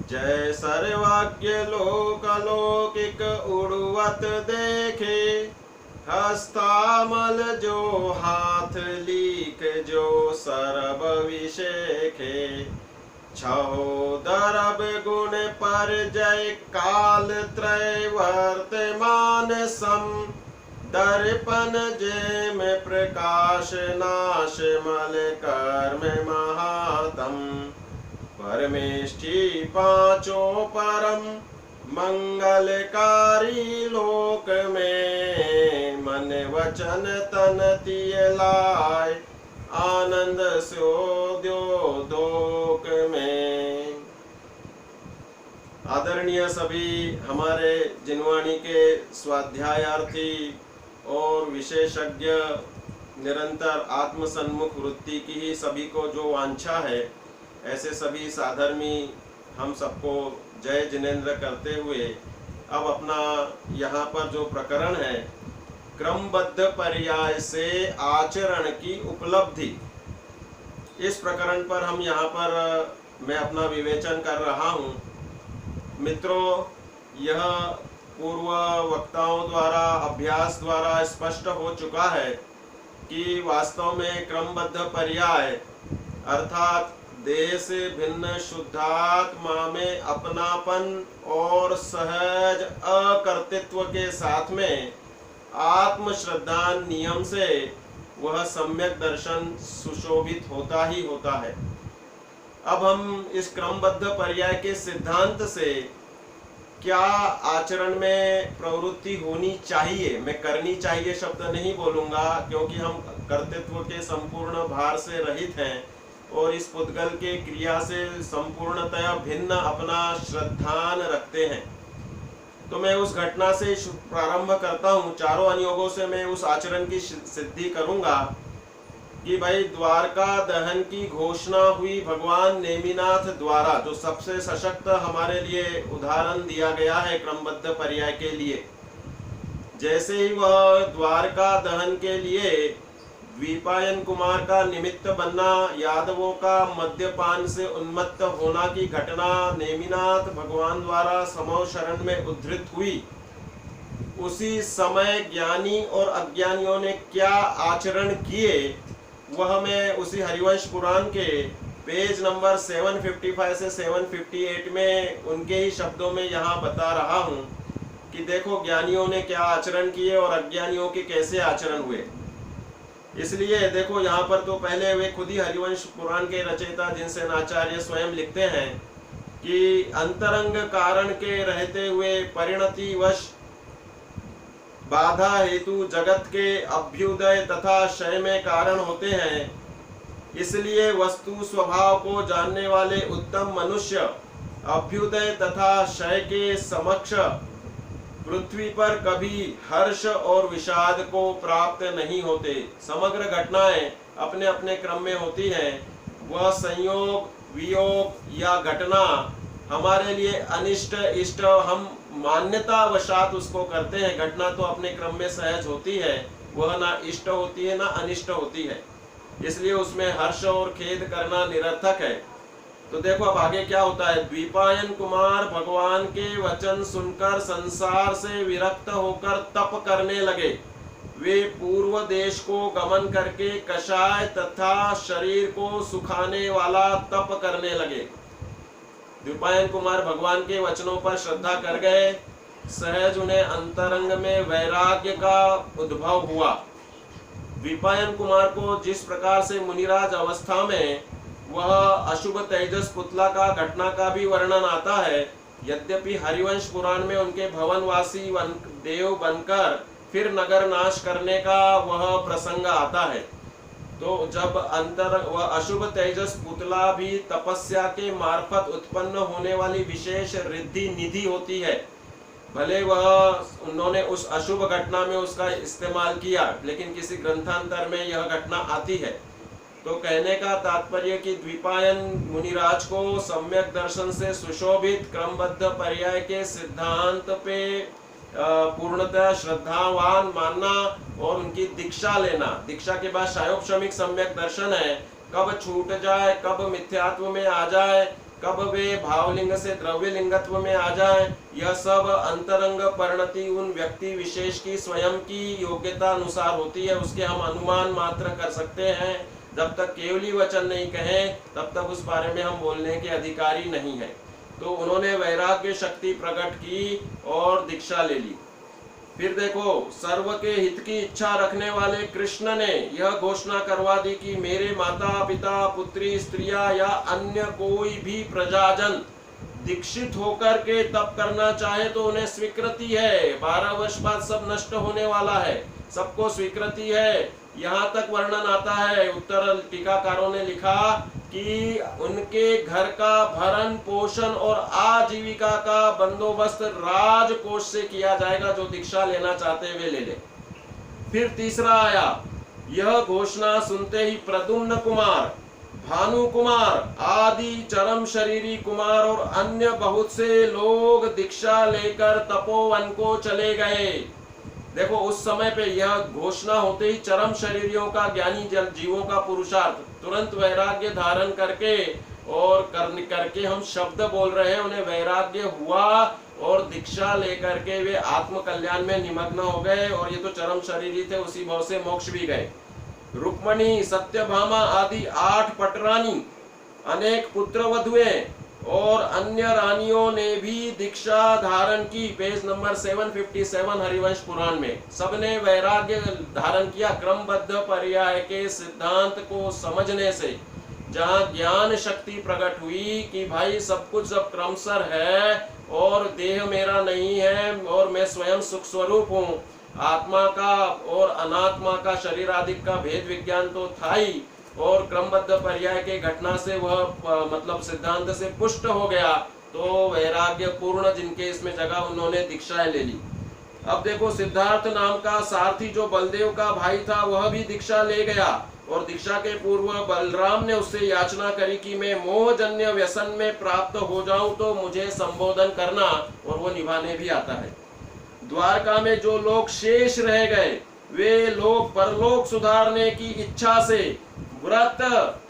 जय सर्वज्ञ लोकलौकिक उड़वत देखे, हस्तामल जो हाथ लीक जो सरब विशेखे। छहो दरब गुण पर जय काल त्रय वर्तमान सम, दर्पण जेम प्रकाश नाश मल कर्म महातम। परमेष्ठि पांचों परम मंगलकारी लोक में, मन वचन तन तिय लाय आनंद सो द्योदोक में। आदरणीय सभी हमारे जिनवाणी के स्वाध्यायार्थी और विशेषज्ञ, निरंतर आत्मसन्मुख वृत्ति की ही सभी को जो वांछा है, ऐसे सभी साधर्मी हम सबको जय जिनेन्द्र करते हुए अब अपना यहाँ पर जो प्रकरण है, क्रमबद्ध पर्याय से आचरण की उपलब्धि, इस प्रकरण पर हम यहाँ पर मैं अपना विवेचन कर रहा हूँ। मित्रों, यह पूर्व वक्ताओं द्वारा अभ्यास द्वारा स्पष्ट हो चुका है कि वास्तव में क्रमबद्ध पर्याय अर्थात देह से भिन्न शुद्धात्मा में अपनापन और सहज अकर्तृत्व के साथ में आत्मश्रद्धा नियम से वह सम्यक दर्शन सुशोभित होता ही होता है। अब हम इस क्रमबद्ध पर्याय के सिद्धांत से क्या आचरण में प्रवृत्ति होनी चाहिए, मैं करनी चाहिए शब्द नहीं बोलूंगा, क्योंकि हम कर्तृत्व के संपूर्ण भार से रहित हैं और इस पुद्गल के क्रिया से संपूर्णतया भिन्न अपना श्रद्धान रखते हैं। तो मैं उस घटना से प्रारंभ करता हूँ। चारों अनुयोगों से मैं उस आचरण की सिद्धि करूंगा कि भाई द्वारका दहन की घोषणा हुई भगवान नेमिनाथ द्वारा, जो सबसे सशक्त हमारे लिए उदाहरण दिया गया है क्रमबद्ध पर्याय के लिए। जैसे ही वह द्वारका दहन के लिए द्वीपायन कुमार का निमित्त बनना, यादवों का मद्यपान से उन्मत्त होना की घटना नेमिनाथ भगवान द्वारा समो शरण में उद्धृत हुई, उसी समय ज्ञानी और अज्ञानियों ने क्या आचरण किए, वह मैं उसी हरिवंश पुराण के पेज नंबर 755 से 758 में उनके ही शब्दों में यहाँ बता रहा हूँ कि देखो ज्ञानियों ने क्या आचरण किए और अज्ञानियों के कैसे आचरण हुए। इसलिए देखो यहाँ पर तो पहले वे खुद ही हरिवंश पुराण के रचयिता जिनसे आचार्य स्वयं लिखते हैं कि अंतरंग कारण के रहते हुए परिणति वश बाधा हेतु जगत के अभ्युदय तथा क्षय में कारण होते हैं। इसलिए वस्तु स्वभाव को जानने वाले उत्तम मनुष्य अभ्युदय तथा क्षय के समक्ष पृथ्वी पर कभी हर्ष और विषाद को प्राप्त नहीं होते। समग्र घटनाएं अपने अपने क्रम में होती हैं। वह संयोग, वियोग या घटना हमारे लिए अनिष्ट इष्ट हम मान्यता वशात उसको करते हैं। घटना तो अपने क्रम में सहज होती है, वह ना इष्ट होती है ना अनिष्ट होती है, इसलिए उसमें हर्ष और खेद करना निरर्थक है। तो देखो अब आगे क्या होता है। द्वीपायन कुमार भगवान के वचन सुनकर संसार से विरक्त होकर तप करने लगे। वे पूर्व देश को गमन करके कषाय तथा शरीर को सुखाने वाला तप करने लगे। द्वीपायन कुमार भगवान के वचनों पर श्रद्धा कर गए। सहज उन्हें अंतरंग में वैराग्य का उद्भव हुआ। द्वीपायन कुमार को जिस प्रकार से मुनिराज अवस्था में वह अशुभ तेजस पुतला का घटना का भी वर्णन आता है, यद्यपि हरिवंश पुराण में उनके भवनवासी देव बनकर फिर नगर नाश करने का वह प्रसंग आता है। तो जब वह अशुभ तेजस पुतला भी तपस्या के मार्फत उत्पन्न होने वाली विशेष रिद्धि निधि होती है। भले उन्होंने उस अशुभ घटना में उसका इस्तेमाल किया, लेकिन किसी ग्रंथांतर में यह घटना आती है। तो कहने का तात्पर्य कि द्वीपायन मुनिराज को सम्यक दर्शन से सुशोभित क्रमबद्ध पर्याय के सिद्धांत पे पूर्णतः श्रद्धावान मानना और उनकी दीक्षा लेना। दीक्षा के बाद शायोपशमिक सम्यक दर्शन है, कब छूट जाए कब मिथ्यात्व में आ जाए कब वे भावलिंग से द्रव्य लिंगत्व में आ जाएं, यह सब अंतरंग परिणति उन व्यक्ति विशेष की स्वयं की योग्यता अनुसार होती है। उसके हम अनुमान मात्र कर सकते हैं। जब तक केवली वचन नहीं कहें तब तक उस बारे में हम बोलने के अधिकारी नहीं है। तो उन्होंने वैराग्य शक्ति प्रकट की और दीक्षा ले ली। फिर देखो, सर्व के हित की इच्छा रखने वाले कृष्ण ने यह घोषणा करवा दी कि मेरे माता पिता पुत्री स्त्रियां या अन्य कोई भी प्रजाजन दीक्षित होकर के तप करना चाहे तो उन्हें स्वीकृति है। 12 वर्ष बाद सब नष्ट होने वाला है, सबको स्वीकृति है। यहाँ तक वर्णन आता है, उत्तर टीकाकारों ने लिखा कि उनके घर का भरण पोषण और आजीविका का बंदोबस्त राजकोष से किया जाएगा। जो दीक्षा लेना चाहते वे ले ले। फिर तीसरा आया, यह घोषणा सुनते ही प्रद्युम्न कुमार, भानु कुमार आदि चरम शरीरी कुमार और अन्य बहुत से लोग दीक्षा लेकर तपोवन को चले गए। देखो, उस समय पे यह घोषणा होते ही चरम शरीरियों का, ज्ञानी जीवों का पुरुषार्थ तुरंत वैराग्य धारण करके और करके हम शब्द बोल रहे हैं, उन्हें वैराग्य हुआ और दीक्षा लेकर के वे आत्म कल्याण में निमग्न हो गए। और ये तो चरम शरीरी थे, उसी भाव से मोक्ष भी गए। रुक्मणी, सत्यभामा आदि 8 पटरानी, अनेक पुत्र वधुएं और अन्य रानियों ने भी दीक्षा धारण की। पेज नंबर 757 हरिवंश पुराण में सबने वैराग्य धारण किया। क्रमबद्ध पर्याय के सिद्धांत को समझने से जहाँ ज्ञान शक्ति प्रकट हुई कि भाई सब कुछ सब क्रमशः है और देह मेरा नहीं है और मैं स्वयं सुख स्वरूप हूँ, आत्मा का और अनात्मा का, शरीर आदि का भेद विज्ञान तो था ही, और क्रमबद्ध पर्याय के घटना से वह मतलब सिद्धांत से पुष्ट हो गया। तो वैराग्य पूर्ण जिनके इसमें जगह, उन्होंने दीक्षाएं ले ली। अब देखो, सिद्धार्थ नाम का सारथी जो बलदेव का भाई था वह भी दीक्षा ले गया। और दीक्षा के पूर्व बलराम ने उससे याचना करी कि मैं मोहजन्य व्यसन में प्राप्त हो जाऊं तो मुझे संबोधन करना, और वो निभाने भी आता है। द्वारका में जो लोग शेष रह गए वे लोग परलोक सुधारने की इच्छा से व्रत,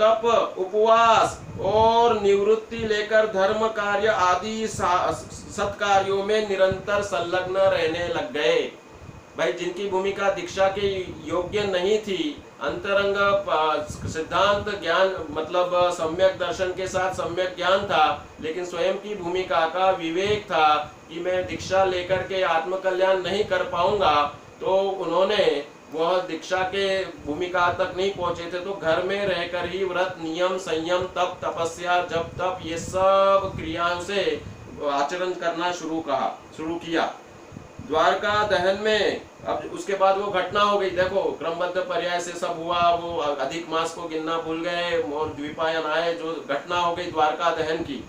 तप, उपवास और निवृत्ति लेकर धर्म कार्य आदि सत्कार्यों में निरंतर संलग्न रहने लग गए। भाई, जिनकी भूमिका दीक्षा के योग्य नहीं थी, अंतरंग सिद्धांत ज्ञान मतलब सम्यक दर्शन के साथ सम्यक ज्ञान था, लेकिन स्वयं की भूमिका का विवेक था कि मैं दीक्षा लेकर के आत्म कल्याण नहीं कर पाऊंगा, तो उन्होंने वह दीक्षा के भूमिका तक नहीं पहुंचे थे। तो घर में रहकर ही व्रत, नियम, संयम, तप, तपस्या, जप, तप, ये सब क्रियाओं से आचरण करना शुरू किया। द्वारका दहन में अब उसके बाद वो घटना हो गई। देखो, क्रमबद्ध पर्याय से सब हुआ, वो अधिक मास को गिनना भूल गए और द्विपायन आए, जो घटना हो गई द्वारका दहन की।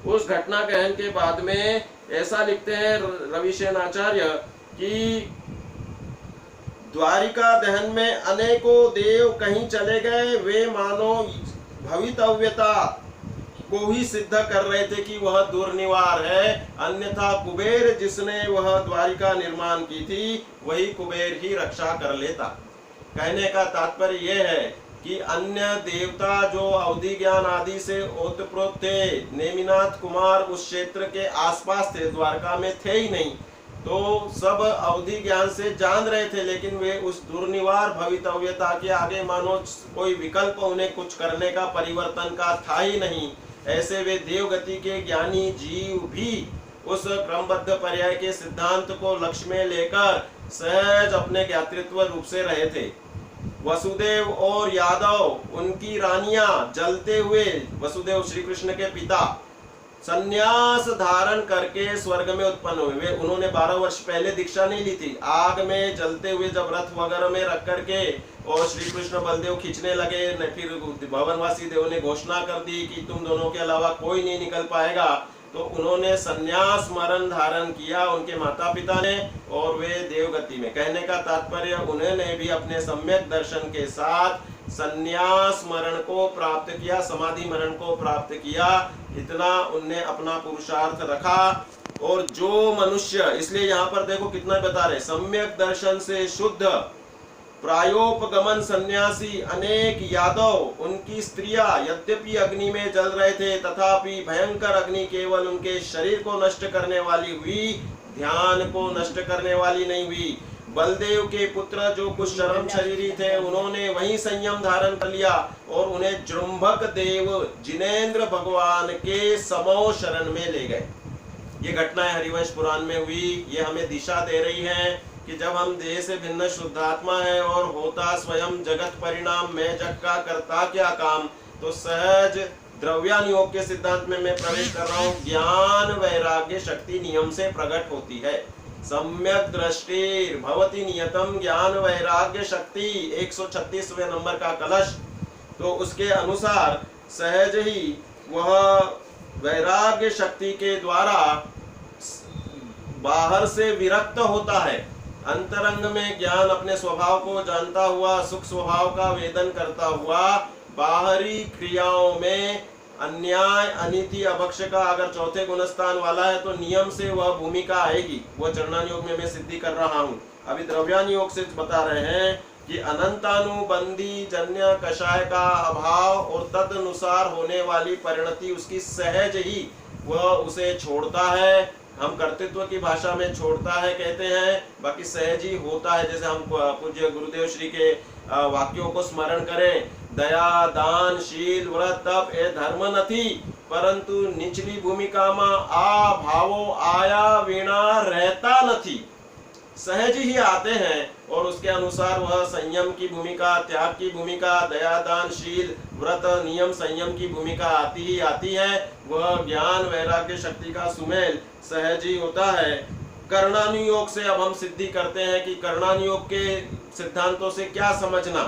उस घटना दहन के बाद में ऐसा लिखते हैं रविसेन आचार्य कि द्वारिका दहन में अनेकों देव कहीं चले गए, वे मानो भवितव्यता को ही सिद्ध कर रहे थे कि वह दुर्निवार है, अन्यथा कुबेर जिसने वह द्वारिका निर्माण की थी वही कुबेर ही रक्षा कर लेता। कहने का तात्पर्य यह है कि अन्य देवता जो अवधि ज्ञान आदि से ओतप्रोत थे, नेमिनाथ कुमार उस क्षेत्र के आसपास थे, द्वारका में थे ही नहीं, तो सब अवधि ज्ञान से जान रहे थे, लेकिन वे उस दुर्निवार भवितव्यता के आगे मानो कोई विकल्प उन्हें कुछ करने का, परिवर्तन का था ही नहीं। ऐसे वे देवगति के ज्ञानी जीव भी उस क्रमबद्ध पर्याय के सिद्धांत को लक्ष्य में लेकर सहज अपने ज्ञातृत्व रूप से रहे थे। वसुदेव और यादव उनकी रानियां जलते हुए, वसुदेव श्री कृष्ण के पिता, संन्यास धारण करके स्वर्ग में उत्पन्न हुए। वे उन्होंने 12 वर्ष पहले दीक्षा नहीं ली थी। आग में जलते हुए जब रथ वगैरह में रख करके और श्री कृष्ण बलदेव खींचने लगे, फिर भवनवासी देव ने घोषणा कर दी कि तुम दोनों के अलावा कोई नहीं निकल पाएगा, तो उन्होंने संन्यास मरण धारण किया, उनके माता पिता ने, और वे देवगति में। कहने का तात्पर्य, उन्होंने भी अपने सम्यक दर्शन के साथ संन्यास मरण को प्राप्त किया, समाधि मरण को प्राप्त किया। इतना उनने अपना पुरुषार्थ रखा। और जो मनुष्य, इसलिए यहाँ पर देखो कितना बता रहे, सम्यक दर्शन से शुद्ध प्रायोपगमन सन्यासी अनेक यादव उनकी स्त्रियां यद्यपि अग्नि में जल रहे थे, तथापि भयंकर अग्नि केवल उनके शरीर को नष्ट करने वाली हुई, ध्यान को नष्ट करने वाली नहीं हुई। बलदेव के पुत्र जो कुछ शर्म शरीरी थे, उन्होंने वही संयम धारण कर लिया और उन्हें जृंभक देव जिनेंद्र भगवान के समो शरण में ले गए। ये घटनाएं हरिवंश पुराण में हुई। ये हमें दिशा दे रही है कि जब हम देह से भिन्न शुद्धात्मा है और होता स्वयं जगत परिणाम, मैं जग का करता क्या काम, तो सहज द्रव्यान योग के सिद्धांत में मैं प्रवेश कर रहा हूँ। ज्ञान वैराग्य शक्ति नियम से प्रकट होती है। सम्यक दृष्टिर भवति नियतम ज्ञान वैराग्य शक्ति, 136वें नंबर का कलश। तो उसके अनुसार सहज ही वह वैराग्य शक्ति के द्वारा बाहर से विरक्त होता है, अंतरंग में ज्ञान अपने स्वभाव को जानता हुआ, सुख स्वभाव का वेदन करता हुआ, बाहरी क्रियाओं में अन्याय अनिति अभक्ष का अगर चौथे गुणस्थान वाला है तो नियम से वह भूमिका आएगी। वह चरणान योग में मैं सिद्धि कर रहा हूँ। अभी द्रव्यान योग से बता रहे हैं कि अनंतानुबंधी जन्य कषाय का अभाव और तदनुसार होने वाली परिणति उसकी सहज ही वह उसे छोड़ता है। हम कर्तृत्व की भाषा में छोड़ता है कहते हैं, बाकी सहज ही होता है। जैसे हम पूज्य गुरुदेव श्री के वाक्यों को स्मरण करें, दया दान शील व्रत तप ए धर्म नथी, परंतु निचली भूमिका में आ भावो आया वीणा रहता नथी। सहज ही आते हैं और उसके अनुसार वह संयम की भूमिका, त्याग की भूमिका, दया दान शील व्रत नियम संयम की भूमिका आती ही आती है। वह ज्ञान वैराग्य शक्ति का सुमेल सहज ही होता है। कर्णानुयोग से अब हम सिद्धि करते हैं कि कर्णानुयोग के सिद्धांतों से क्या समझना,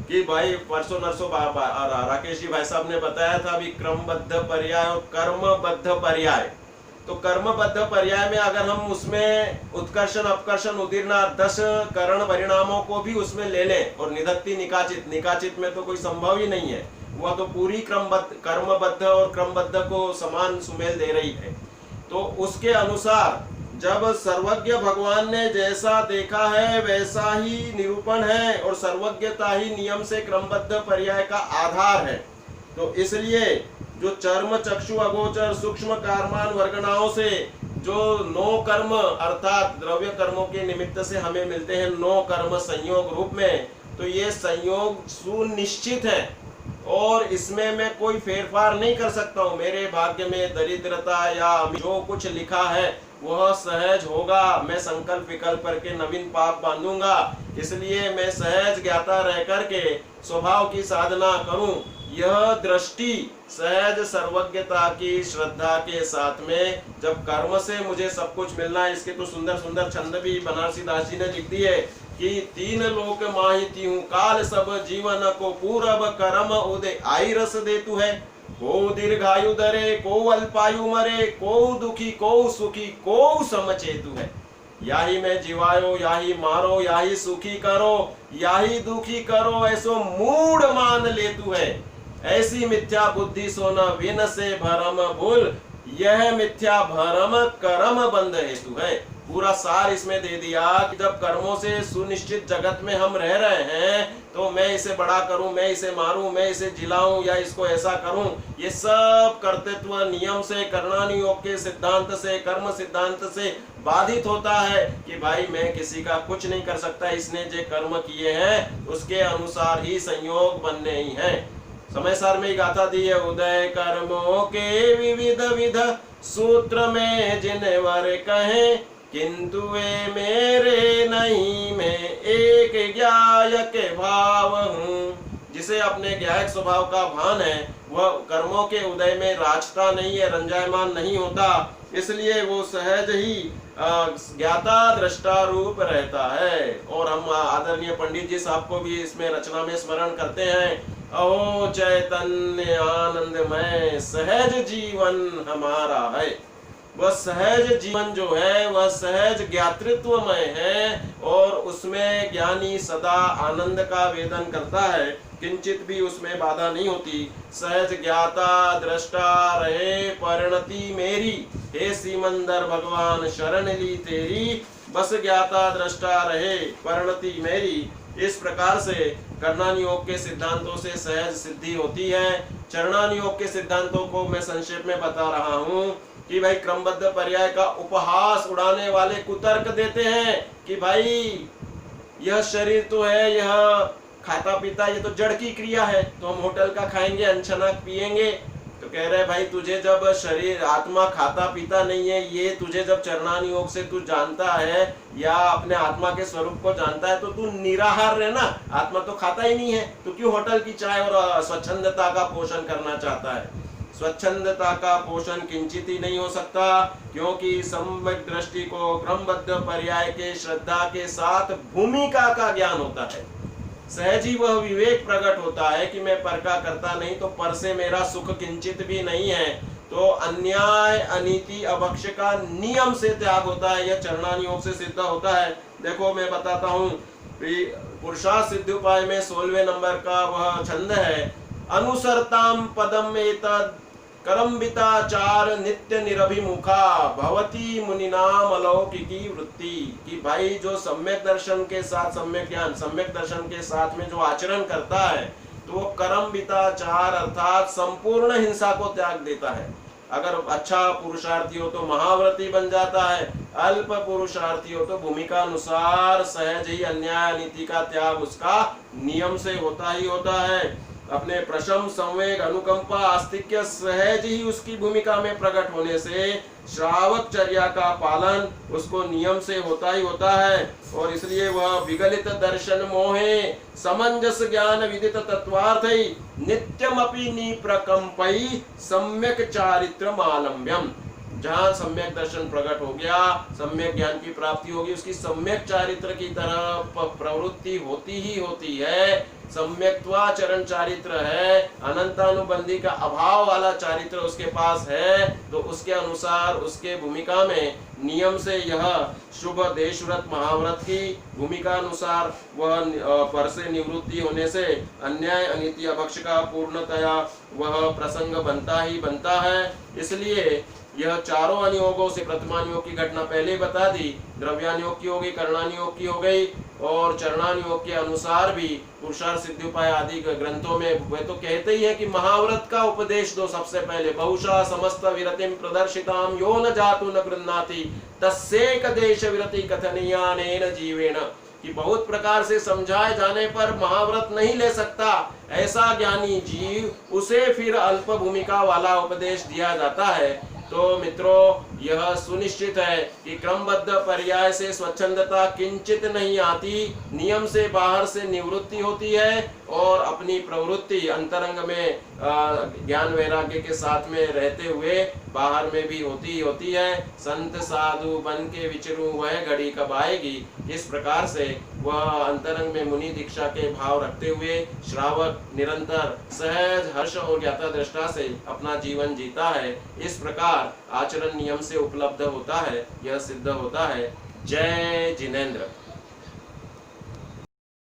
कि भाई परसों नरसों राकेश जी भाई साहब ने बताया था अभी क्रमबद्ध पर्याय और कर्मबद्ध पर्याय। तो कर्मबद्ध पर्याय में अगर हम उसमें उत्कर्षण अपकर्षण उदीर्णा 10 करण परिणामों को भी उसमें ले लें और निधत्ति निकाचित, निकाचित में तो कोई संभव ही नहीं है, वह तो पूरी क्रमबद्ध कर्मबद्ध और क्रमबद्ध को समान सुमेल दे रही है। तो उसके अनुसार जब सर्वज्ञ भगवान ने जैसा देखा है वैसा ही निरूपण है और सर्वज्ञता ही नियम से क्रमबद्ध पर्याय का आधार है। तो इसलिए जो चर्म चक्षु अगोचर सूक्ष्म कर्मान वर्गणाओं से जो 9 कर्म अर्थात द्रव्य कर्मों के निमित्त से हमें मिलते हैं 9 कर्म संयोग रूप में, तो ये संयोग सुनिश्चित है और इसमें मैं कोई फेरफार नहीं कर सकता हूँ। मेरे भाग्य में दरिद्रता या जो कुछ लिखा है वह सहज होगा। मैं संकल्प विकल्प करके नवीन पाप बांधूंगा, इसलिए मैं सहज ज्ञाता रह करके स्वभाव की साधना करूं। यह दृष्टि सहज सर्वज्ञता की श्रद्धा के साथ में जब कर्म से मुझे सब कुछ मिलना है, इसके तो सुंदर सुंदर छंद भी बनारसी दास जी ने लिख दिए कि 3 लोक माहिती हूँ काल सब जीवन को पूरब कर्म उदय आई रस देतु है। को दीर्घायु दरे को अल्पायु मरे, को दुखी को सुखी को समचेतु है। याही में जीवायो याही मारो याही सुखी करो याही दुखी करो ऐसो मूड मान लेतु है। ऐसी मिथ्या बुद्धि सोना विन से भरम भूल, यह मिथ्या भरम कर्म बंध हेतु है। पूरा सार इसमें दे दिया कि जब कर्मों से सुनिश्चित जगत में हम रह रहे हैं तो मैं इसे बड़ा करूं, मैं इसे मारूं, मैं इसे जिलाऊं या इसको ऐसा करूं, ये सब कर्तृत्व नियम से कर्णानुयोग के सिद्धांत से कर्म सिद्धांत से बाधित होता है कि भाई मैं किसी का कुछ नहीं कर सकता, इसने जो कर्म किए हैं उसके अनुसार ही संयोग बनने ही हैं। समय सार में गाथा दी है, उदय कर्मों के विविध विध सूत्र में जिनवर कहे, किंतु वे मेरे नहीं मैं एक ज्ञायक भाव हूँ। जिसे अपने ज्ञायक स्वभाव का भान है वह कर्मों के उदय में राजता नहीं है, रंजायमान नहीं होता, इसलिए वो सहज ही ज्ञाता दृष्टा रूप रहता है। और हम आदरणीय पंडित जी साहब को भी इसमें रचना में स्मरण करते हैं, अहो चैतन्य आनंदमय सहज जीवन हमारा है। वह सहज जीवन जो है वह सहज ज्ञातृत्वमय है और उसमें ज्ञानी सदा आनंद का वेदन करता है, किंचित भी उसमें बाधा नहीं होती। सहज ज्ञाता दृष्टा रहे परिणति मेरी, हे सिमंदर भगवान शरण ली तेरी। बस ज्ञाता दृष्टा रहे परिणति मेरी, इस प्रकार से कर्णान योग के सिद्धांतों से सहज सिद्धि होती है। चरणान योग के सिद्धांतों को मैं संक्षेप में बता रहा हूं कि भाई क्रमबद्ध पर्याय का उपहास उड़ाने वाले कुतर्क देते हैं कि भाई यह शरीर तो है, यह खाता पीता, ये तो जड़ की क्रिया है, तो हम होटल का खाएंगे, अनछना पिएंगे। तो कह रहे भाई तुझे जब शरीर आत्मा खाता पीता नहीं है, ये तुझे जब चरणान योग से तू जानता है या अपने आत्मा के स्वरूप को जानता है, तो तू निराहार रहना, आत्मा तो खाता ही नहीं है, तो क्यों होटल की चाय और स्वच्छंदता का पोषण करना चाहता है। स्वच्छंदता का पोषण किंचित ही नहीं हो सकता, क्योंकि सम्यक दृष्टि को क्रमबद्ध पर्याय के श्रद्धा के साथ भूमिका का ज्ञान होता है। सहज ही वह विवेक प्रकट होता है कि मैं पर का करता नहीं, तो पर से मेरा सुख किंचित भी नहीं है। तो अन्याय अनीति अभक्ष का नियम से त्याग होता है। यह चरणान योग से सिद्ध होता है। देखो मैं बताता हूँ, पुरुषार्थ सिद्धि उपाय में 16वें नंबर का वह छंद है, अनुसरताम पदम एतद करम्बिताचार नित्य निरभिमुखा भवती मुनिनाम अलौकिकी वृत्ति। कि भाई जो सम्यक दर्शन के साथ, सम्यक ज्ञान सम्यक दर्शन के साथ में जो आचरण करता है, तो वो करम्बिताचार अर्थात संपूर्ण हिंसा को त्याग देता है। अगर अच्छा पुरुषार्थी हो तो महाव्रती बन जाता है, अल्प पुरुषार्थी हो तो भूमिका अनुसार सहज ही अन्याय नीति का त्याग उसका नियम से होता ही होता है। अपने प्रशम संवेग अनुकंपा आस्तिक्य सहज ही उसकी भूमिका में प्रकट होने से श्रावक चर्या का पालन उसको नियम से होता ही होता है। और इसलिए वह विगलित दर्शन मोहे समंजस ज्ञान विदित तत्वार्थ नित्यमपि निप्रकंपई सम्यक चारित्र मालम्यम। जहाँ सम्यक दर्शन प्रकट हो गया, सम्यक ज्ञान की प्राप्ति होगी, उसकी सम्यक चारित्र की तरह प्रवृत्ति होती ही होती है। सम्यक्त्वाचरण चारित्र है, अनंतानुबंधी का अभाव वाला चारित्र उसके पास है, तो उसके अनुसार उसके भूमिका में नियम से यह शुभ देशव्रत महाव्रत की भूमिका अनुसार वह पर से निवृत्ति होने से अन्याय अनीति अभक्ष का पूर्णतया वह प्रसंग बनता ही बनता है। इसलिए यह चारों अनुयोगों से प्रतिमान योग की घटना पहले ही बता दी, द्रव्यान योग की हो गई, कर्णान योग की हो गई, और चरणान योग के अनुसार भी पुरुषार्थ सिद्धि उपाय आदि ग्रंथों में वे तो कहते ही है कि महाव्रत का उपदेश दो सबसे पहले। बहुशा समस्त विरतिम प्रदर्शिताम यो न जातु न गृह्णाति तस्येक देश विरति कथनीयानेन जीवेन। कि बहुत प्रकार से समझाए जाने पर महाव्रत नहीं ले सकता ऐसा ज्ञानी जीव, उसे फिर अल्प भूमिका वाला उपदेश दिया जाता है। तो मित्रों यह सुनिश्चित है कि क्रमबद्ध पर्याय से स्वच्छंदता किंचित नहीं आती, नियम से बाहर से निवृत्ति होती है और अपनी प्रवृत्ति अंतरंग में ज्ञान वैराग्य के साथ में रहते हुए बाहर में भी होती है। संत साधु बन के विचरूं वह घड़ी कब आएगी। इस प्रकार से वह अंतरंग में मुनि दीक्षा के भाव रखते हुए श्रावक निरंतर सहज हर्ष और ज्ञाता दृष्टा से अपना जीवन जीता है। इस प्रकार आचरण नियम से उपलब्ध होता है, यह सिद्ध होता है। जय जिनेंद्र।